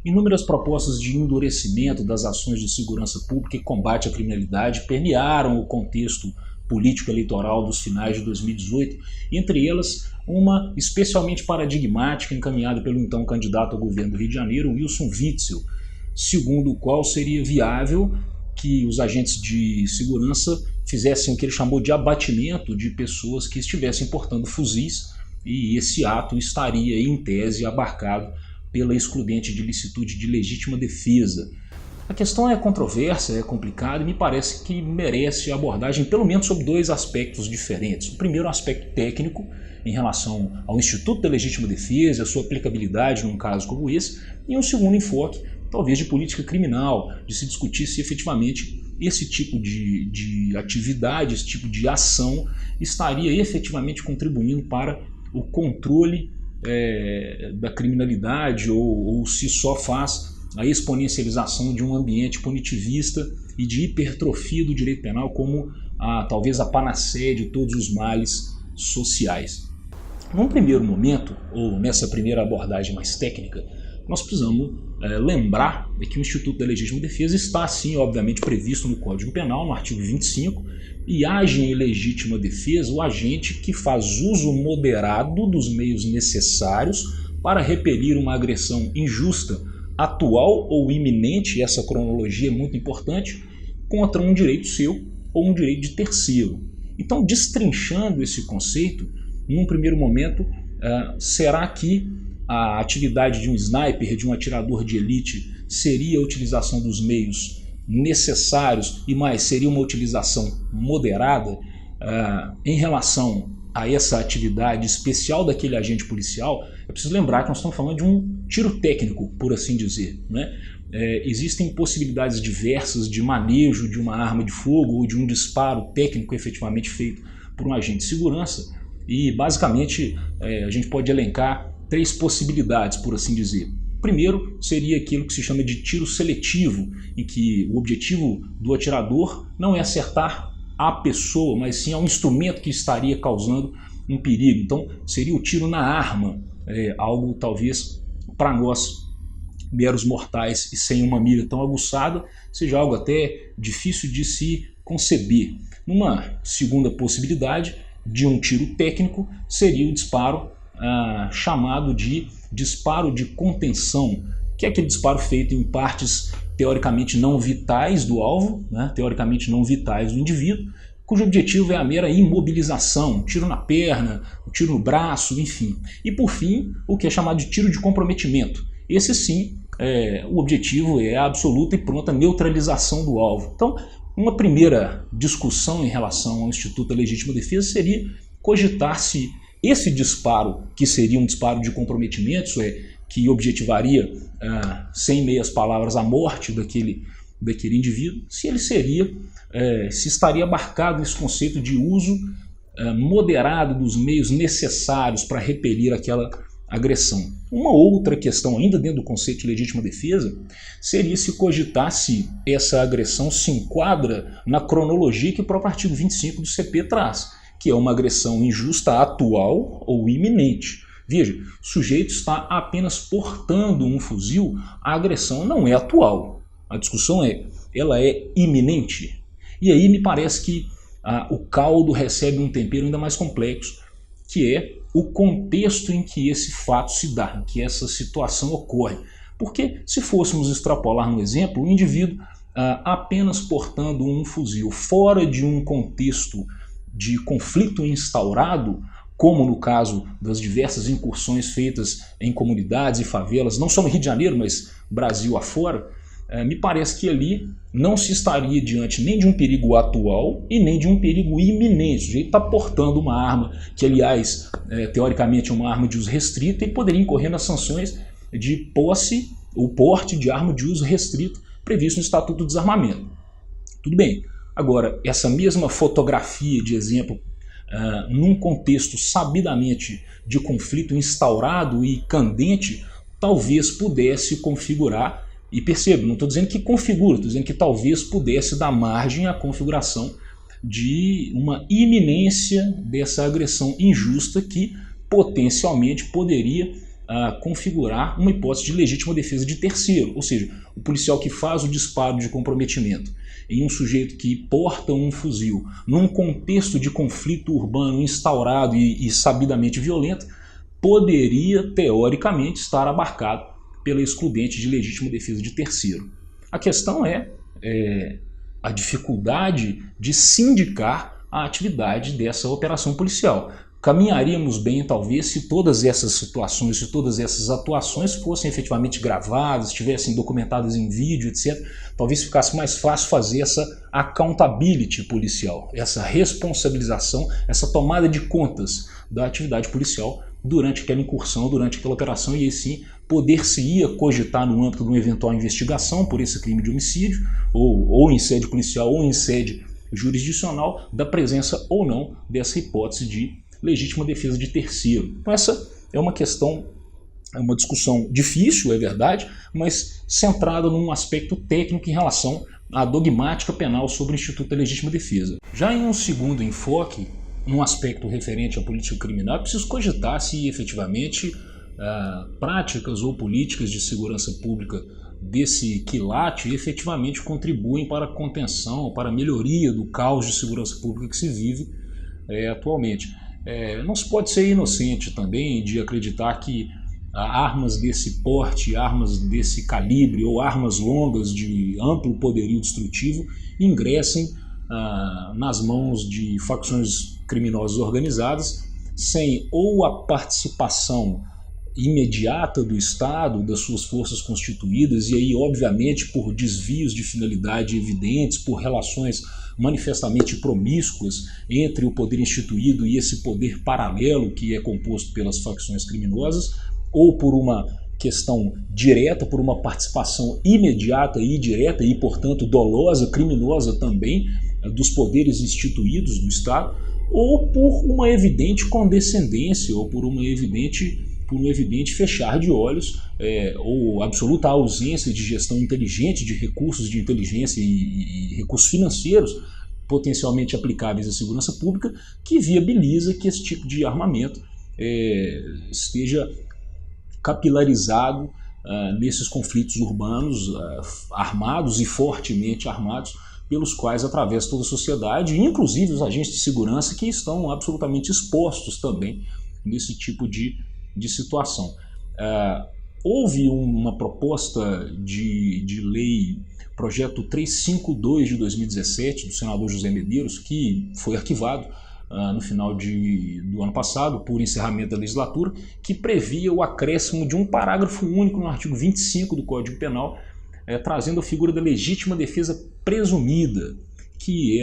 Inúmeras propostas de endurecimento das ações de segurança pública e combate à criminalidade permearam o contexto político-eleitoral dos finais de 2018, entre elas uma especialmente paradigmática encaminhada pelo então candidato ao governo do Rio de Janeiro, Wilson Witzel, segundo o qual seria viável que os agentes de segurança fizessem o que ele chamou de abatimento de pessoas que estivessem portando fuzis, e esse ato estaria, em tese, abarcado pela excludente de licitude de legítima defesa. A questão é controversa, é complicada e me parece que merece abordagem pelo menos sobre dois aspectos diferentes. O primeiro, aspecto técnico, em relação ao Instituto da Legítima Defesa, a sua aplicabilidade num caso como esse, e um segundo enfoque, talvez de política criminal, de se discutir se efetivamente esse tipo de atividade, esse tipo de ação estaria efetivamente contribuindo para o controle da criminalidade ou se só faz a exponencialização de um ambiente punitivista e de hipertrofia do direito penal como talvez a panaceia de todos os males sociais. Num primeiro momento, ou nessa primeira abordagem mais técnica, nós precisamos lembrar que o Instituto da Legítima Defesa está, sim, obviamente, previsto no Código Penal, no artigo 25, e age em legítima defesa o agente que faz uso moderado dos meios necessários para repelir uma agressão injusta, atual ou iminente, essa cronologia é muito importante, contra um direito seu ou um direito de terceiro. Então, destrinchando esse conceito, num primeiro momento, será que a atividade de um sniper, de um atirador de elite, seria a utilização dos meios necessários e mais seria uma utilização moderada em relação a essa atividade especial daquele agente policial? É preciso lembrar que nós estamos falando de um tiro técnico, por assim dizer, né? Existem possibilidades diversas de manejo de uma arma de fogo ou de um disparo técnico efetivamente feito por um agente de segurança e basicamente a gente pode elencar três possibilidades, por assim dizer. Primeiro seria aquilo que se chama de tiro seletivo, em que o objetivo do atirador não é acertar a pessoa, mas sim ao instrumento que estaria causando um perigo. Então seria o tiro na arma, algo talvez para nós meros mortais e sem uma mira tão aguçada seja algo até difícil de se conceber. Uma segunda possibilidade de um tiro técnico seria o disparo chamado de disparo de contenção, que é aquele disparo feito em partes teoricamente não vitais do alvo, né, teoricamente não vitais do indivíduo, cujo objetivo é a mera imobilização, um tiro na perna, um tiro no braço, enfim. E por fim, o que é chamado de tiro de comprometimento. Esse sim, o objetivo é a absoluta e pronta neutralização do alvo. Então, uma primeira discussão em relação ao Instituto da Legítima Defesa seria cogitar se esse disparo, que seria um disparo de comprometimento, isso é, que objetivaria, sem meias palavras, a morte daquele indivíduo, se ele seria, se estaria abarcado nesse conceito de uso moderado dos meios necessários para repelir aquela agressão. Uma outra questão, ainda dentro do conceito de legítima defesa, seria se cogitar se essa agressão se enquadra na cronologia que o próprio artigo 25 do CP traz, que é uma agressão injusta atual ou iminente. Veja, o sujeito está apenas portando um fuzil, a agressão não é atual. A discussão ela é iminente. E aí me parece que o caldo recebe um tempero ainda mais complexo, que é o contexto em que esse fato se dá, em que essa situação ocorre. Porque se fôssemos extrapolar no exemplo, o indivíduo apenas portando um fuzil fora de um contexto de conflito instaurado, como no caso das diversas incursões feitas em comunidades e favelas, não só no Rio de Janeiro, mas Brasil afora, me parece que ali não se estaria diante nem de um perigo atual e nem de um perigo iminente. O sujeito está portando uma arma que, aliás, teoricamente é uma arma de uso restrito e poderia incorrer nas sanções de posse ou porte de arma de uso restrito previsto no Estatuto do Desarmamento. Tudo bem. Agora, essa mesma fotografia de exemplo, num contexto sabidamente de conflito instaurado e candente, talvez pudesse configurar, e perceba, não estou dizendo que configura, estou dizendo que talvez pudesse dar margem à configuração de uma iminência dessa agressão injusta que potencialmente poderia configurar uma hipótese de legítima defesa de terceiro, ou seja, o policial que faz o disparo de comprometimento em um sujeito que porta um fuzil num contexto de conflito urbano instaurado e sabidamente violento, poderia, teoricamente, estar abarcado pela excludente de legítima defesa de terceiro. A questão é a dificuldade de sindicar a atividade dessa operação policial. Caminharíamos bem, talvez, se todas essas situações, se todas essas atuações fossem efetivamente gravadas, estivessem documentadas em vídeo, etc. Talvez ficasse mais fácil fazer essa accountability policial, essa responsabilização, essa tomada de contas da atividade policial durante aquela incursão, durante aquela operação, e aí sim poder-se-ia cogitar no âmbito de uma eventual investigação por esse crime de homicídio, ou em sede policial ou em sede jurisdicional, da presença ou não dessa hipótese de legítima defesa de terceiro. Então essa é uma questão, é uma discussão difícil, é verdade, mas centrada num aspecto técnico em relação à dogmática penal sobre o Instituto da Legítima Defesa. Já em um segundo enfoque, num aspecto referente à política criminal, é preciso cogitar se efetivamente práticas ou políticas de segurança pública desse quilate efetivamente contribuem para a contenção, para a melhoria do caos de segurança pública que se vive atualmente. Não se pode ser inocente também de acreditar que armas desse porte, armas desse calibre ou armas longas de amplo poderio destrutivo ingressem nas mãos de facções criminosas organizadas sem ou a participação imediata do Estado, das suas forças constituídas, e aí obviamente por desvios de finalidade evidentes, por relações manifestamente promíscuas entre o poder instituído e esse poder paralelo que é composto pelas facções criminosas, ou por uma questão direta, por uma participação imediata e direta e, portanto, dolosa, criminosa também, dos poderes instituídos do Estado, ou por uma evidente condescendência, ou por um evidente fechar de olhos, ou absoluta ausência de gestão inteligente de recursos de inteligência e recursos financeiros potencialmente aplicáveis à segurança pública, que viabiliza que esse tipo de armamento esteja capilarizado nesses conflitos urbanos armados e fortemente armados, pelos quais atravessa toda a sociedade, inclusive os agentes de segurança que estão absolutamente expostos também nesse tipo de situação. Houve uma proposta de lei, projeto 352 de 2017, do senador José Medeiros, que foi arquivado no final do ano passado, por encerramento da legislatura, que previa o acréscimo de um parágrafo único no artigo 25 do Código Penal, trazendo a figura da legítima defesa presumida, que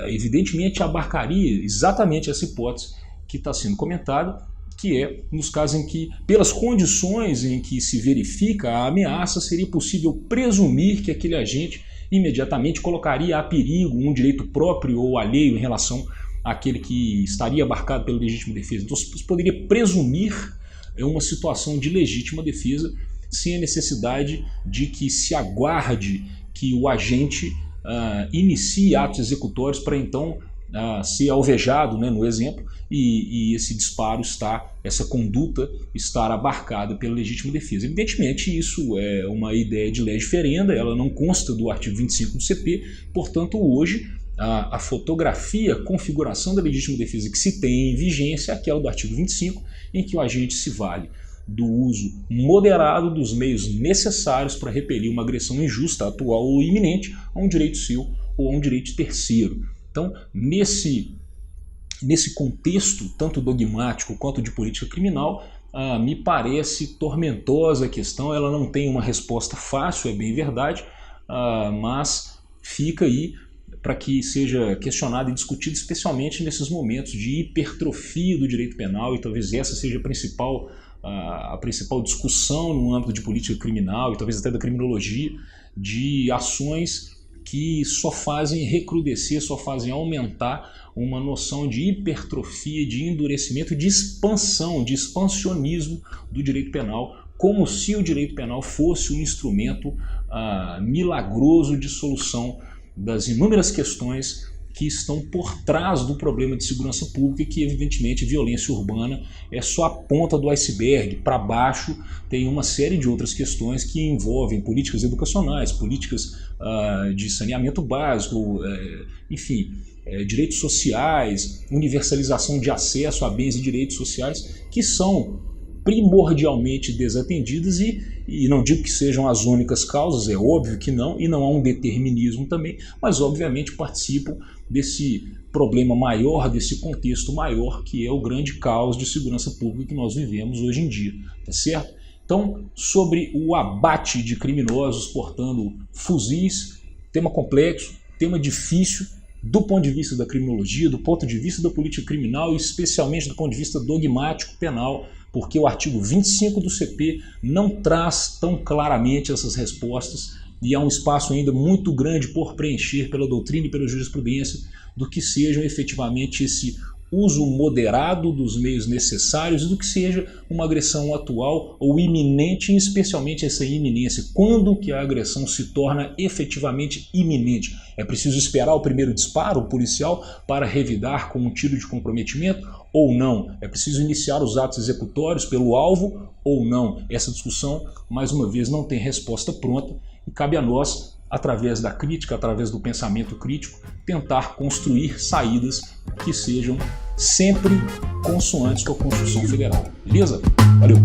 evidentemente abarcaria exatamente essa hipótese que está sendo comentada, que é nos casos em que, pelas condições em que se verifica a ameaça, seria possível presumir que aquele agente imediatamente colocaria a perigo um direito próprio ou alheio em relação àquele que estaria abarcado pela legítima defesa. Então se poderia presumir uma situação de legítima defesa sem a necessidade de que se aguarde que o agente inicie atos executórios para então ser alvejado, né, no exemplo, e esse disparo essa conduta estar abarcada pela legítima defesa. Evidentemente isso é uma ideia de lei diferenda, ela não consta do artigo 25 do CP, portanto hoje a fotografia, a configuração da legítima defesa que se tem em vigência é aquela do artigo 25, em que o agente se vale do uso moderado dos meios necessários para repelir uma agressão injusta, atual ou iminente a um direito seu ou a um direito terceiro. Então, nesse contexto, tanto dogmático quanto de política criminal, me parece tormentosa a questão. Ela não tem uma resposta fácil, é bem verdade, mas fica aí para que seja questionada e discutida, especialmente nesses momentos de hipertrofia do direito penal, e talvez essa seja a principal discussão no âmbito de política criminal e talvez até da criminologia, de ações que só fazem recrudescer, só fazem aumentar uma noção de hipertrofia, de endurecimento, de expansão, de expansionismo do direito penal, como se o direito penal fosse um instrumento milagroso de solução das inúmeras questões que estão por trás do problema de segurança pública e que, evidentemente, violência urbana é só a ponta do iceberg. Para baixo tem uma série de outras questões que envolvem políticas educacionais, políticas de saneamento básico, enfim, direitos sociais, universalização de acesso a bens e direitos sociais, que são primordialmente desatendidas e não digo que sejam as únicas causas, é óbvio que não, e não há um determinismo também, mas obviamente participam desse problema maior, desse contexto maior, que é o grande caos de segurança pública que nós vivemos hoje em dia, tá certo? Então, sobre o abate de criminosos portando fuzis, tema complexo, tema difícil, do ponto de vista da criminologia, do ponto de vista da política criminal e especialmente do ponto de vista dogmático penal, porque o artigo 25 do CP não traz tão claramente essas respostas e há um espaço ainda muito grande por preencher pela doutrina e pela jurisprudência do que sejam efetivamente esse uso moderado dos meios necessários e do que seja uma agressão atual ou iminente, e especialmente essa iminência. Quando que a agressão se torna efetivamente iminente? É preciso esperar o primeiro disparo policial para revidar com um tiro de comprometimento ou não? É preciso iniciar os atos executórios pelo alvo ou não? Essa discussão, mais uma vez, não tem resposta pronta e cabe a nós, através da crítica, através do pensamento crítico, tentar construir saídas que sejam sempre consoantes com a Constituição Federal. Beleza? Valeu!